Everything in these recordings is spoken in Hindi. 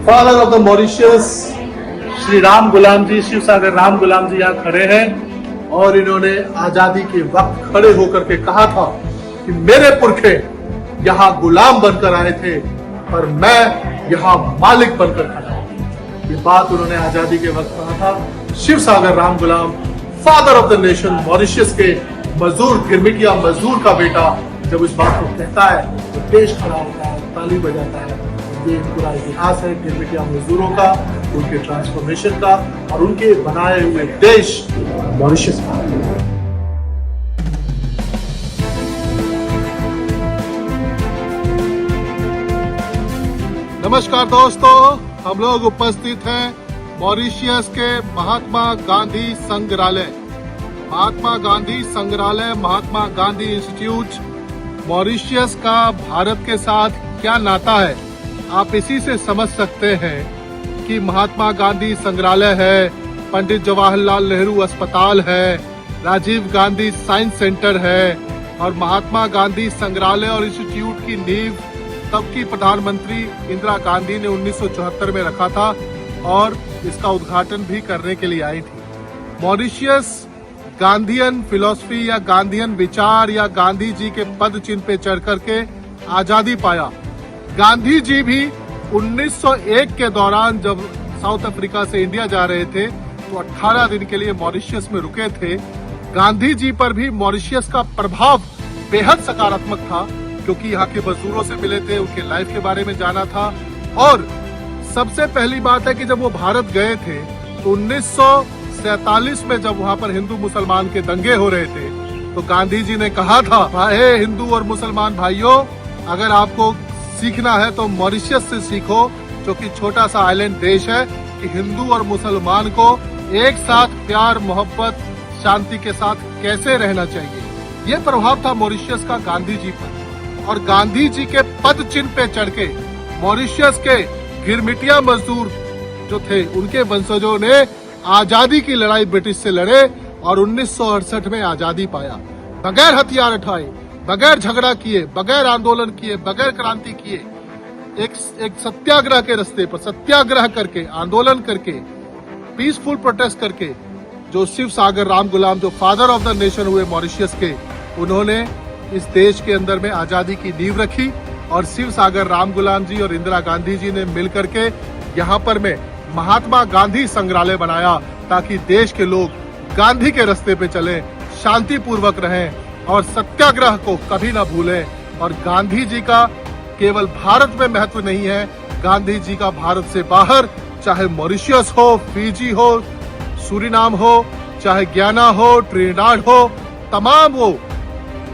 Father of the Mauritius Shri Ram Goolam ji, Shiv Sagar Ram Goolam ji यहाँ खड़े हैं और इन्होंने आजादी के वक्त खड़े होकर के कहा था कि मेरे पुरखे यहाँ गुलाम बनकर आए थे पर मैं यहाँ मालिक बनकर खड़ा हूँ। ये बात उन्होंने आजादी के वक्त कहा था। Shiv Sagar Ram Goolam, father of the nation, Mauritius के मजदूर, गिरमिटिया मजदूर का बेटा, जब इस बात को कहता है तो देश खड़ा होता है, ताली बजाता है। ये पूरा इतिहास है गिरमिटिया मजदूरों का, उनके ट्रांसफॉर्मेशन का और उनके बनाए हुए देश मॉरिशस का। नमस्कार दोस्तों, हम लोग उपस्थित हैं मॉरिशस के महात्मा गांधी संग्रहालय। महात्मा गांधी संग्रहालय, महात्मा गांधी इंस्टीट्यूट। मॉरिशस का भारत के साथ क्या नाता है, आप इसी से समझ सकते हैं कि महात्मा गांधी संग्रहालय है, पंडित जवाहरलाल नेहरू अस्पताल है, राजीव गांधी साइंस सेंटर है और महात्मा गांधी संग्रहालय और इंस्टीट्यूट की नींव तब की प्रधानमंत्री इंदिरा गांधी ने 1974 में रखा था और इसका उद्घाटन भी करने के लिए आई थी। मॉरिशस गांधीयन फिलॉसफी या गांधीयन विचार या गांधी जी के पद चिन्ह पे चढ़ करके आजादी पाया। गांधी जी भी 1901 के दौरान जब साउथ अफ्रीका से इंडिया जा रहे थे तो 18 दिन के लिए मॉरिशस में रुके थे। गांधी जी पर भी मॉरिशस का प्रभाव बेहद सकारात्मक था क्योंकि यहाँ के मजदूरों से मिले थे, उनके लाइफ के बारे में जाना था। और सबसे पहली बात है कि जब वो भारत गए थे तो 1947 में जब वहाँ पर हिंदू मुसलमान के दंगे हो रहे थे तो गांधी जी ने कहा था, हे हिंदू और मुसलमान भाइयों, अगर आपको सीखना है तो मॉरिशस से सीखो, जो कि छोटा सा आइलैंड देश है, कि हिंदू और मुसलमान को एक साथ प्यार मोहब्बत शांति के साथ कैसे रहना चाहिए। ये प्रभाव था मॉरिशस का गांधी जी पर। और गांधी जी के पद चिन्ह पे चढ़ के मॉरिशस के गिरमिटिया मजदूर जो थे उनके वंशजों ने आजादी की लड़ाई ब्रिटिश से लड़े और 1968 में आजादी पाया, बगैर हथियार उठाए, बगैर झगड़ा किए, बगैर आंदोलन किए, बगैर क्रांति किए, एक सत्याग्रह के रास्ते पर सत्याग्रह करके, आंदोलन करके, पीसफुल प्रोटेस्ट करके, जो शिव सागर राम गुलाम, जो फादर ऑफ द नेशन हुए मॉरिशस के, उन्होंने इस देश के अंदर में आजादी की नींव रखी। और शिव सागर राम गुलाम जी और इंदिरा गांधी जी ने मिलकर के यहाँ पर में महात्मा गांधी संग्रहालय बनाया ताकि देश के लोग गांधी के रास्ते पे चले, शांति पूर्वक रहें और सत्याग्रह को कभी ना भूलें। और गांधी जी का केवल भारत में महत्व नहीं है, गांधी जी का भारत से बाहर, चाहे मॉरिशस हो, फिजी हो, सूरीनाम हो, चाहे ग्याना हो, ट्रिनिडाड हो, तमाम वो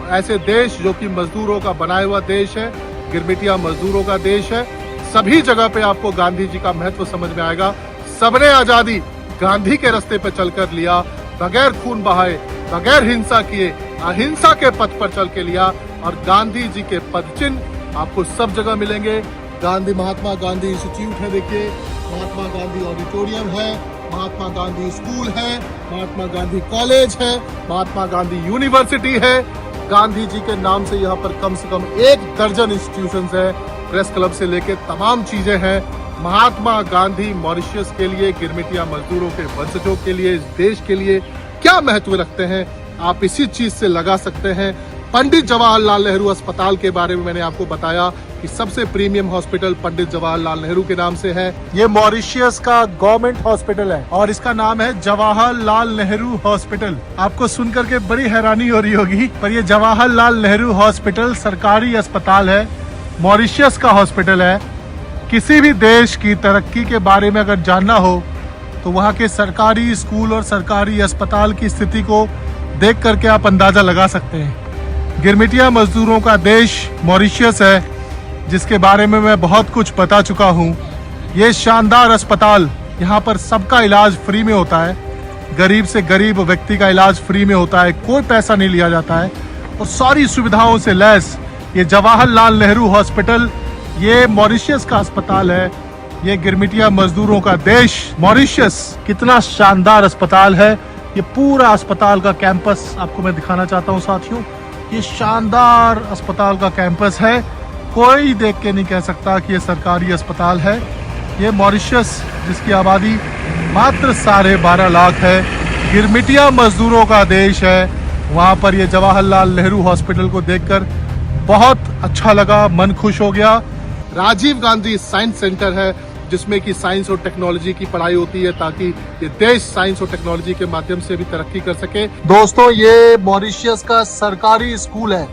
ऐसे देश जो कि मजदूरों का बनाया हुआ देश है, गिरमिटिया मजदूरों का देश है, सभी जगह पे आपको गांधी जी का महत्व समझ में आएगा। सबने आजादी गांधी के रास्ते पर चलकर लिया, बगैर खून बहाए, बगैर हिंसा किए, अहिंसा के पथ पर चल के लिया। और गांधी जी के पद चिन्ह आपको सब जगह मिलेंगे। गांधी, महात्मा गांधी इंस्टीट्यूट है, देखिए, महात्मा गांधी ऑडिटोरियम है, महात्मा गांधी स्कूल है, महात्मा गांधी कॉलेज है, महात्मा गांधी यूनिवर्सिटी है। गांधी जी के नाम से यहाँ पर कम से कम 1 दर्जन इंस्टीट्यूशंस है, प्रेस क्लब से लेके तमाम चीजें हैं। महात्मा गांधी मॉरिशस के लिए, गिरमिटिया मजदूरों के वंशजों के लिए, इस देश के लिए क्या महत्व रखते हैं, आप इसी चीज से लगा सकते हैं। पंडित जवाहरलाल नेहरू अस्पताल के बारे में मैंने आपको बताया कि सबसे प्रीमियम हॉस्पिटल पंडित जवाहरलाल नेहरू के नाम से है। ये मॉरिशस का गवर्नमेंट हॉस्पिटल है और इसका नाम है जवाहरलाल नेहरू हॉस्पिटल। आपको सुनकर के बड़ी हैरानी हो रही होगी, पर ये जवाहरलाल नेहरू हॉस्पिटल सरकारी अस्पताल है, मॉरिशस का हॉस्पिटल है। किसी भी देश की तरक्की के बारे में अगर जानना हो तो वहाँ के सरकारी स्कूल और सरकारी अस्पताल की स्थिति को देख करके आप अंदाजा लगा सकते हैं। गिरमिटिया मजदूरों का देश मॉरिशस है, जिसके बारे में मैं बहुत कुछ बता चुका हूँ। ये शानदार अस्पताल, यहाँ पर सबका इलाज फ्री में होता है, गरीब से गरीब व्यक्ति का इलाज फ्री में होता है, कोई पैसा नहीं लिया जाता है और सारी सुविधाओं से लैस ये जवाहरलाल नेहरू हॉस्पिटल, ये मॉरिशस का अस्पताल है। ये गिरमिटिया मजदूरों का देश मॉरिशस, कितना शानदार अस्पताल है। ये पूरा अस्पताल का कैंपस आपको मैं दिखाना चाहता हूँ साथियों। ये शानदार अस्पताल का कैंपस है, कोई देख के नहीं कह सकता कि ये सरकारी अस्पताल है। ये मॉरिशस जिसकी आबादी मात्र 12.5 लाख है, गिरमिटिया मजदूरों का देश है, वहाँ पर ये जवाहरलाल नेहरू हॉस्पिटल को देखकर बहुत अच्छा लगा, मन खुश हो गया। राजीव गांधी साइंस सेंटर है जिसमें कि साइंस और टेक्नोलॉजी की पढ़ाई होती है ताकि ये देश साइंस और टेक्नोलॉजी के माध्यम से भी तरक्की कर सके। दोस्तों, ये मॉरिशस का सरकारी स्कूल है,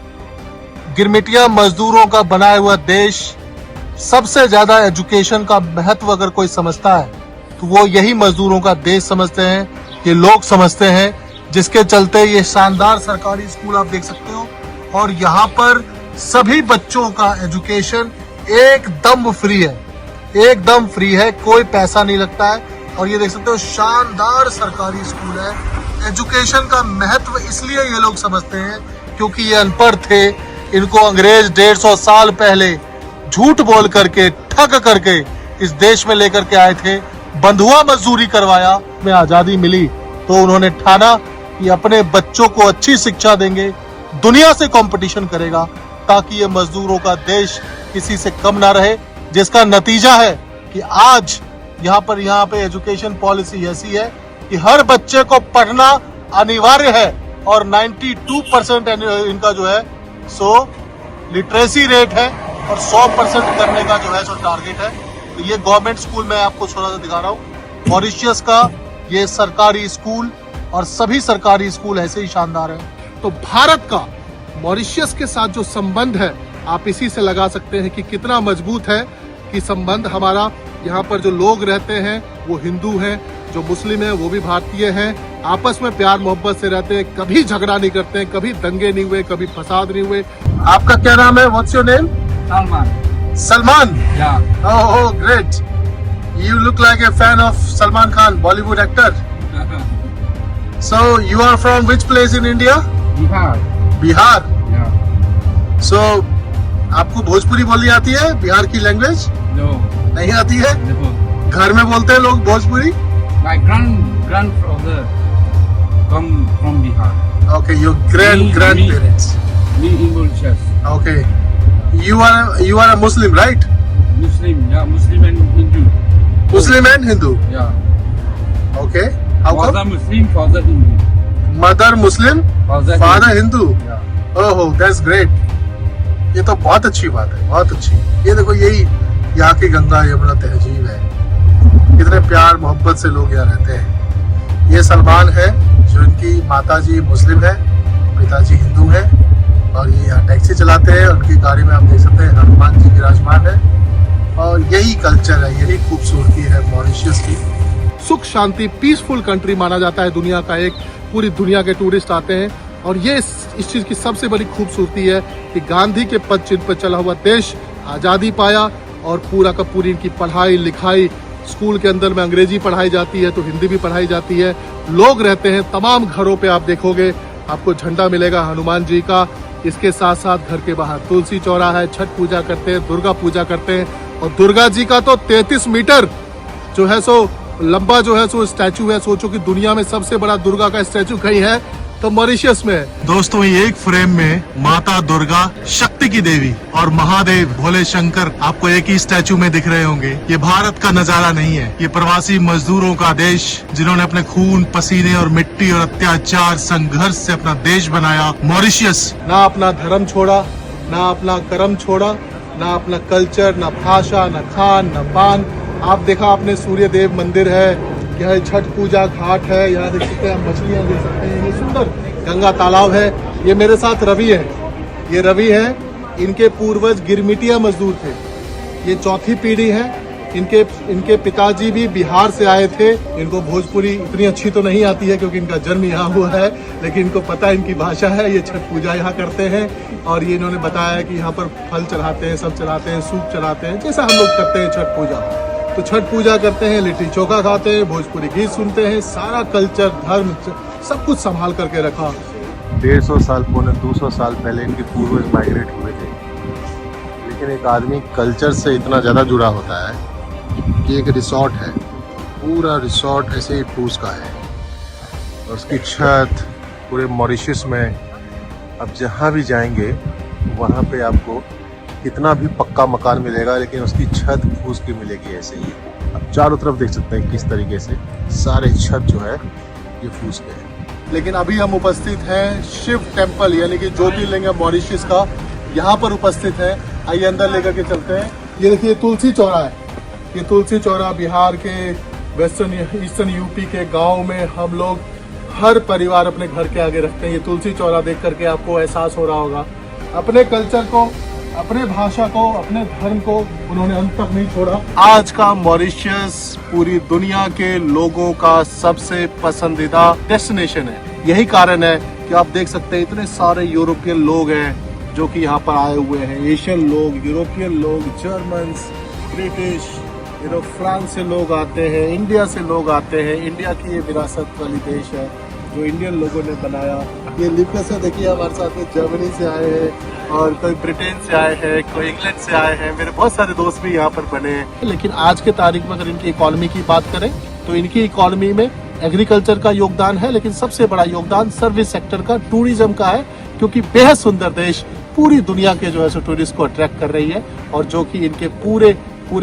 गिरमिटिया मजदूरों का बनाया हुआ देश। सबसे ज्यादा एजुकेशन का महत्व अगर कोई समझता है तो वो यही मजदूरों का देश समझते हैं, ये लोग समझते हैं, जिसके चलते ये शानदार सरकारी स्कूल आप देख सकते हो। और यहाँ पर सभी बच्चों का एजुकेशन एकदम फ्री है, एकदम फ्री है, कोई पैसा नहीं लगता है। और ये देख सकते हो शानदार सरकारी स्कूल है। एजुकेशन का महत्व इसलिए ये लोग समझते हैं क्योंकि ये अनपढ़ थे, इनको अंग्रेज 150 साल पहले झूठ बोल करके, ठग करके इस देश में लेकर के आए थे, बंधुआ मजदूरी करवाया, में आजादी मिली तो उन्होंने ठाना कि अपने बच्चों को अच्छी शिक्षा देंगे, दुनिया से कंपटीशन करेगा ताकि ये मजदूरों का देश किसी से कम ना रहे। जिसका नतीजा है कि आज यहाँ पे एजुकेशन पॉलिसी ऐसी है कि हर बच्चे को पढ़ना अनिवार्य है और 92% इनका जो है सो लिटरेसी रेट है और 100% करने का जो है सो टारगेट है। तो ये गवर्नमेंट स्कूल मैं आपको थोड़ा सा दिखा रहा हूँ, मॉरिशस का ये सरकारी स्कूल, और सभी सरकारी स्कूल ऐसे ही शानदार है। तो भारत का मॉरिशस के साथ जो संबंध है आप इसी से लगा सकते हैं कि कितना मजबूत है कि संबंध हमारा। यहाँ पर जो लोग रहते हैं वो हिंदू हैं, जो मुस्लिम हैं वो भी भारतीय हैं, आपस में प्यार मोहब्बत से रहते हैं, कभी झगड़ा नहीं करते हैं, कभी दंगे नहीं हुए, कभी फसाद नहीं हुए। आपका क्या नाम है? What's your name? Salman. Salman? Yeah. Oh, great. You look like a fan of Salman Khan, Bollywood actor. So you are from which place in India? Bihar. Bihar. Yeah. So आपको भोजपुरी बोलनी आती है? बिहार की लैंग्वेज No. नहीं आती है? No. घर में बोलते हैं लोग Bhojpuri? My grandfather come from Bihar. Okay, your Me- grandparents. Me in Mauritius. Okay. You are a Muslim, right? Muslim. Yeah, Muslim and Hindu. Muslim and Hindu. Yeah. Okay. How come? Father Muslim, father Hindu. Mother Muslim, father Hindu. Yeah. Oh, that's great. ये तो बहुत अच्छी बात है, बहुत अच्छी। ये देखो, यही यहाँ की गंगा यमुना तहजीब है, कितने प्यार मोहब्बत से लोग यहाँ रहते हैं। ये सलमान है जो इनकी माताजी मुस्लिम है, पिताजी हिंदू है, और ये यहाँ टैक्सी चलाते हैं। उनकी गाड़ी में आप देख सकते हैं हनुमान जी विराजमान है। और यही कल्चर है, यही खूबसूरती है मॉरिशस की। सुख शांति पीसफुल कंट्री माना जाता है दुनिया का एक, पूरी दुनिया के टूरिस्ट आते हैं। और ये इस चीज़ की सबसे बड़ी खूबसूरती है कि गांधी के पद चिन्ह पर चला हुआ देश आज़ादी पाया, और पूरा का पूरी इनकी पढ़ाई लिखाई, स्कूल के अंदर में अंग्रेजी पढ़ाई जाती है तो हिंदी भी पढ़ाई जाती है। लोग रहते हैं, तमाम घरों पे आप देखोगे आपको झंडा मिलेगा हनुमान जी का। इसके साथ साथ घर के बाहर तुलसी चौराहा है, छठ पूजा करते हैं, दुर्गा पूजा करते हैं। और दुर्गा जी का तो 33 मीटर जो है सो लंबा जो है सो स्टैचू है। सोचो कि दुनिया में सबसे बड़ा दुर्गा का स्टैचू कहीं है तो मॉरिशस में है। दोस्तों, ये एक फ्रेम में माता दुर्गा, शक्ति की देवी और महादेव भोले शंकर आपको एक ही स्टैचू में दिख रहे होंगे। ये भारत का नजारा नहीं है, ये प्रवासी मजदूरों का देश, जिन्होंने अपने खून पसीने और मिट्टी और अत्याचार संघर्ष से अपना देश बनाया। मॉरिशस ना अपना धर्म छोड़ा, ना अपना कर्म छोड़ा, ना अपना कल्चर, ना भाषा, ना खान, ना पान। आप देखा आपने सूर्य देव मंदिर है, यह छठ पूजा घाट है, यहाँ देख सकते हैं, मछलियाँ देख सकते हैं, ये सुंदर गंगा तालाब है। ये मेरे साथ रवि है, ये रवि है, इनके पूर्वज गिरमिटिया मजदूर थे, ये चौथी पीढ़ी है। इनके पिताजी भी बिहार से आए थे। इनको भोजपुरी इतनी अच्छी तो नहीं आती है क्योंकि इनका जन्म यहाँ हुआ है, लेकिन इनको पता है इनकी भाषा है। ये छठ पूजा यहाँ करते हैं और ये इन्होंने बताया कि यहाँ पर फल चढ़ाते हैं, सब चढ़ाते हैं, सूप चढ़ाते हैं, जैसा हम लोग करते हैं छठ पूजा। तो छठ पूजा करते हैं, लिट्टी चोखा खाते हैं, भोजपुरी गीत सुनते हैं, सारा कल्चर धर्म सब कुछ संभाल करके रखा। 150 साल पौने 200 साल पहले इनके पूर्वज माइग्रेट हुए थे। लेकिन एक आदमी कल्चर से इतना ज़्यादा जुड़ा होता है कि एक रिसोर्ट है, पूरा रिसोर्ट ऐसे ही फूस का है और उसकी छत पूरे मॉरिशस में आप जहाँ भी जाएंगे वहाँ पे आपको कितना भी पक्का मकान मिलेगा लेकिन उसकी छत फूस की मिलेगी ऐसे ही। आप चारों तरफ देख सकते हैं किस तरीके से सारे छत जो है ये फूस गए हैं। लेकिन अभी हम उपस्थित हैं शिव टेम्पल यानी कि ज्योतिर्लिंग मॉरिशस का, यहाँ पर उपस्थित है। आइए अंदर लेकर के चलते हैं। ये देखिए तुलसी चौरा है। ये तुलसी चौरा बिहार के वेस्टर्न ईस्टर्न यूपी के गांव में हम लोग हर परिवार अपने घर के आगे रखते हैं। ये तुलसी चौरा देख करके आपको एहसास हो रहा होगा, अपने कल्चर को, अपने भाषा को, अपने धर्म को उन्होंने अंत तक नहीं छोड़ा। आज का मॉरिशस पूरी दुनिया के लोगों का सबसे पसंदीदा डेस्टिनेशन है। यही कारण है कि आप देख सकते हैं इतने सारे यूरोपियन लोग हैं जो कि यहाँ पर आए हुए हैं। एशियन लोग, यूरोपियन लोग, जर्मन, ब्रिटिश, फ्रांस से लोग आते हैं, इंडिया से लोग आते हैं। इंडिया की ये विरासत वाली देश है जो इंडियन लोगों ने बनाया। ये लिपस है, देखिए हमारे साथ में जर्मनी से आए हैं और कोई ब्रिटेन से आए हैं, कोई इंग्लैंड से आए हैं। मेरे बहुत सारे दोस्त भी यहाँ पर बने हैं। लेकिन आज के तारीख में अगर इनकी इकोनॉमी की बात करें तो इनकी इकोनॉमी में एग्रीकल्चर का योगदान है, लेकिन सबसे बड़ा योगदान सर्विस सेक्टर का, टूरिज्म का है, क्योंकि बेहद सुंदर देश पूरी दुनिया के जो है सो टूरिस्ट को अट्रैक्ट कर रही है और जो कि इनके पूरे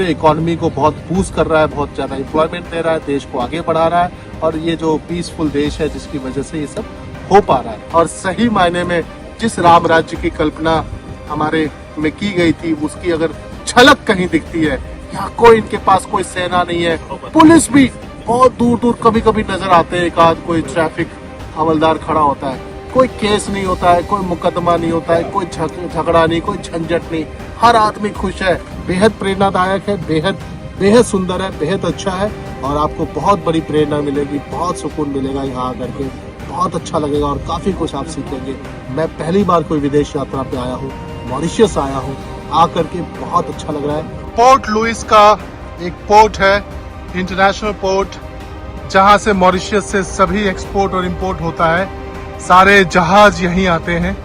इकोनॉमी को बहुत बूस्ट कर रहा है, बहुत ज्यादा एम्प्लॉयमेंट दे रहा है, देश को आगे बढ़ा रहा है। और ये जो पीसफुल देश है जिसकी वजह से ये सब हो पा रहा है। और सही मायने में जिस राम राज्य की कल्पना हमारे में की गई थी उसकी अगर झलक कहीं दिखती है। यहाँ कोई इनके पास कोई सेना नहीं है, पुलिस भी बहुत दूर दूर कभी कभी नजर आते हैं, एक आध कोई ट्रैफिक हवलदार खड़ा होता है। कोई केस नहीं होता है, कोई मुकदमा नहीं होता है, कोई झगड़ा नहीं, कोई झंझट नहीं। हर आदमी खुश है। बेहद प्रेरणादायक है, बेहद सुंदर है, बेहद अच्छा है और आपको बहुत बड़ी प्रेरणा मिलेगी, बहुत सुकून मिलेगा यहाँ आकर के, बहुत अच्छा लगेगा और काफी कुछ आप सीखेंगे। मैं पहली बार कोई विदेश यात्रा पे आया हूँ, मॉरिशस आया हूँ, आकर के बहुत अच्छा लग रहा है। पोर्ट लुइस का एक पोर्ट है, इंटरनेशनल पोर्ट, जहाँ से मॉरिशस से सभी एक्सपोर्ट और इम्पोर्ट होता है। सारे जहाज यहीं आते हैं।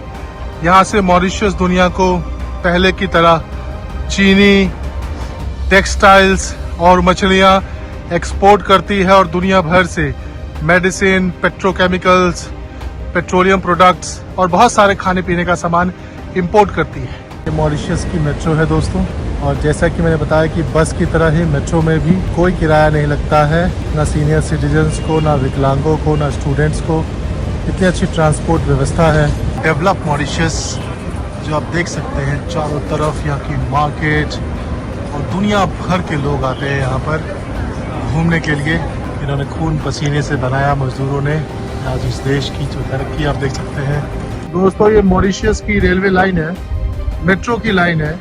यहाँ से मॉरिशस दुनिया को पहले की तरह चीनी, टेक्सटाइल्स और मछलियाँ एक्सपोर्ट करती है और दुनिया भर से मेडिसिन, पेट्रोकेमिकल्स, पेट्रोलियम प्रोडक्ट्स और बहुत सारे खाने पीने का सामान इंपोर्ट करती है। ये मॉरिशस की मेट्रो है दोस्तों, और जैसा कि मैंने बताया कि बस की तरह ही मेट्रो में भी कोई किराया नहीं लगता है, ना सीनियर सिटीजन्स को, ना विकलांगों को, ना स्टूडेंट्स को। इतनी अच्छी ट्रांसपोर्ट व्यवस्था है। डेवलप मॉरिशस जो आप देख सकते हैं चारों तरफ, यहाँ की मार्केट, और दुनिया भर के लोग आते हैं यहाँ पर घूमने के लिए। इन्होंने खून पसीने से बनाया मजदूरों ने आज इस देश की जो तरक्की आप देख सकते हैं। दोस्तों ये मॉरिशस की रेलवे लाइन है, मेट्रो की लाइन है,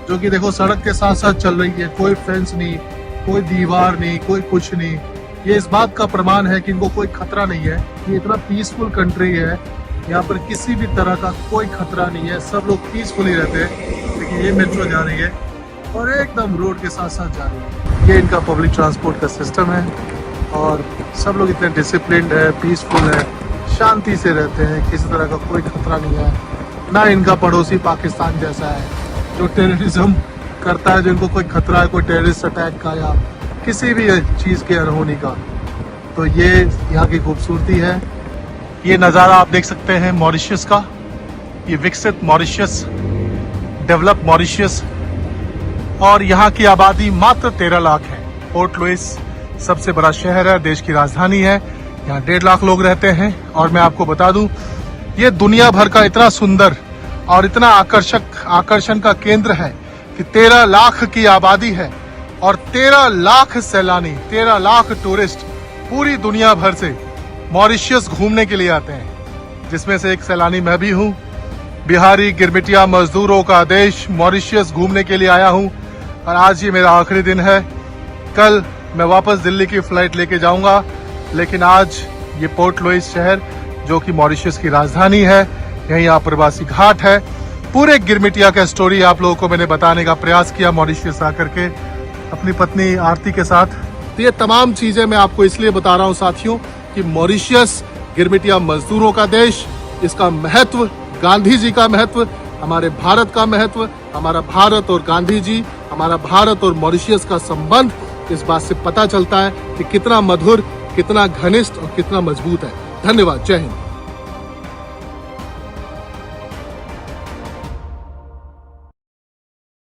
जो कि देखो सड़क के साथ साथ चल रही है। कोई फेंस नहीं, कोई दीवार नहीं, कोई कुछ नहीं। ये इस बात का प्रमाण है कि इनको कोई खतरा नहीं है। ये इतना पीसफुल कंट्री है, यहाँ पर किसी भी तरह का कोई खतरा नहीं है, सब लोग पीसफुली रहते हैं। लेकिन ये मेट्रो जा रही है और एकदम रोड के साथ साथ जा रही है। ये इनका पब्लिक ट्रांसपोर्ट का सिस्टम है और सब लोग इतने डिसिप्लिन्ड है, पीसफुल है, शांति से रहते हैं, किसी तरह का कोई खतरा नहीं है। ना इनका पड़ोसी पाकिस्तान जैसा है जो टेररिज्म करता है, जिनको कोई खतरा है, कोई टेररिस्ट अटैक का या किसी भी चीज़ के अनहोनी का। तो ये यहाँ की खूबसूरती है। ये नज़ारा आप देख सकते हैं मॉरिशस का, ये विकसित मॉरिशस, डेवलप मॉरिशस, और यहाँ की आबादी मात्र 13 लाख है। पोर्ट लुइस सबसे बड़ा शहर है, देश की राजधानी है, यहाँ 1.5 लाख लोग रहते हैं। और मैं आपको बता दूं, ये दुनिया भर का इतना सुंदर और इतना आकर्षण का केंद्र है कि 13 लाख की आबादी है और 13 लाख सैलानी, 13 लाख टूरिस्ट पूरी दुनिया भर से मॉरिशस घूमने के लिए आते हैं, जिसमें से एक सैलानी मैं भी हूँ। बिहारी गिरमिटिया मजदूरों का देश मॉरिशस घूमने के लिए आया हूँ और आज ये मेरा आखिरी दिन है। कल मैं वापस दिल्ली की फ्लाइट लेके जाऊंगा, लेकिन आज ये पोर्ट लुइस शहर जो कि मॉरिशस की राजधानी है, यहीं आप्रवासी घाट है। पूरे गिरमिटिया का स्टोरी आप लोगों को मैंने बताने का प्रयास किया मॉरिशस आकर के अपनी पत्नी आरती के साथ। तो ये तमाम चीजें मैं आपको इसलिए बता रहा हूँ साथियों कि मॉरिशस गिरमिटिया मजदूरों का देश, इसका महत्व, गांधी जी का महत्व, हमारे भारत का महत्व, हमारा भारत और गांधी जी, हमारा भारत और मॉरिशस का संबंध इस बात से पता चलता है कि कितना मधुर, कितना घनिष्ठ और कितना मजबूत है। धन्यवाद। जय हिंद।